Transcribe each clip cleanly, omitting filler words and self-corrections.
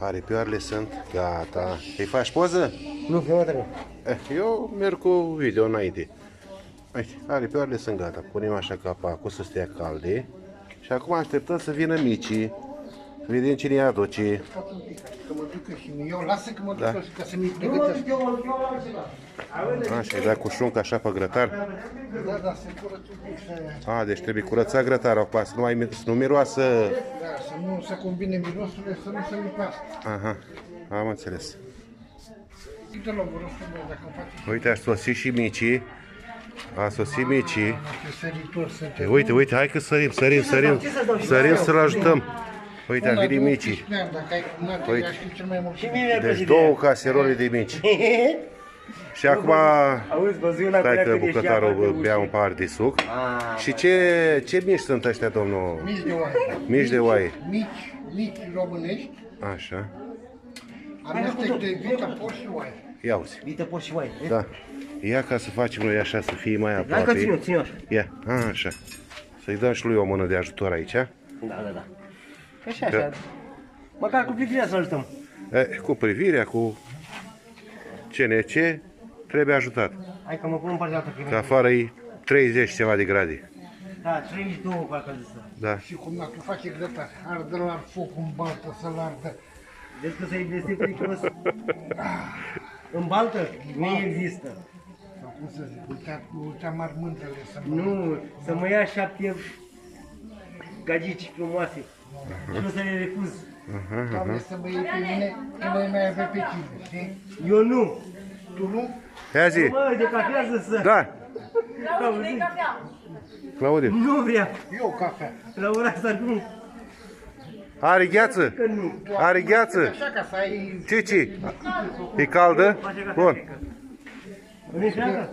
Aripioarele sunt gata. Îi faci poză? Nu, prima dată. Eu merg cu video înainte. Uite, aripioarele sunt gata. Punem așa capacul să stea calde. Și acum așteptăm să vină micii. Să vedem cine îi aduce. Că mă ducă și eu, lasă că mă ducă ca să mi pregătesc. Așa, îi da cu șuncă așa pe grătar. Da, se curăță un pic să... Deci trebuie curățat grătarul acum, să nu miroasă. Da, să nu se combine mirosurile, să nu se lipească. Aha, am înțeles. Uite la mirosul meu, dacă îmi faci... Uite, a sosit și micii. A sosit micii. Ce săritori sunteți. Uite, hai că sărim să-l ajutăm. Uite, a venit micii. Dacă ai cumnate, ea știi cel mai mult. Deci două caserole de mici. Și acum, stai că bucătarul bea un pahar de suc. Și ce mici sunt ăștia, domnul? Mici de oaie. Mici de oaie. Mici românești. Așa. Amestec de vită, porc și oaie. Ia uzi. Vită, porc și oaie. Da. Ia ca să facem noi așa, să fie mai Hai că aproape. țin așa. Ia, așa. Să-i dăm și lui o mână de ajutor aici. Da. Așa. Măcar cu privirea să ajutăm. Cu privirea, cu CNC, trebuie ajutat. Hai că mă pun în partea altă. Că afară e 30 ceva de grade. Da, 32 parcă zisă. Da. Și cum tu face grătar, ardă la foc în baltă să-l ardă. Vezi că să-i este periculos. În baltă nu există. Sau cum să zic, uita marmântele să mă... Nu, să mă ia 7 gagici frumoase. Și nu să le refuz. Doamne, să mă iei pe mine, că noi mai avem pe cine, știi? Eu nu. Tu nu? Ia zi. Mă, de cafea să... Da. Claudiu. Nu vrea. Eu cafea. La ora asta nu. Are gheață? Că nu. Are gheață? Așa ca să ai... Cici. E caldă? Bun. Nu ești așa?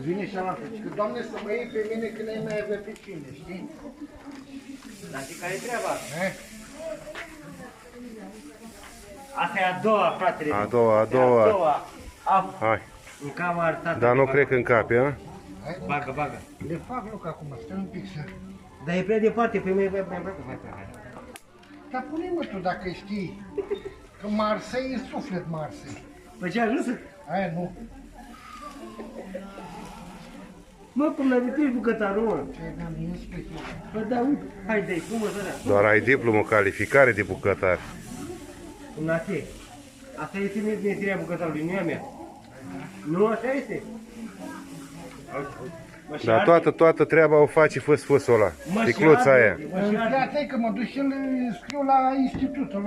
Vine și ala. Și că, Doamne, să mă iei pe mine, că noi mai avem pe cine, știi? Dar știi care e treaba? Eh? Asta e a doua, fratele. A doua. A doua. Hai. În cama arătată. Dar nu cred că încape, a? Bagă. Le fac loc acum, stai un pic să... Dar e prea departe, pe mine e prea Dar pune-mă tu dacă știi că Marseille e suflet Marseille. Păi ce ajuns? Aia nu. Mă, cum n-amintești bucătarul, mă? Ce n-am nimic pe tine. Bă, da, uite, hai de-i, cum o să dea? Doar ai diplomă, calificare de bucătar. Nate, asta este meseria bucătarului, nu e a mea. Nu, așa este? Dar toată treaba o face fâs-fâsul ăla. Sticluța aia. Fii atent că mă duc și îl scriu la institut, îl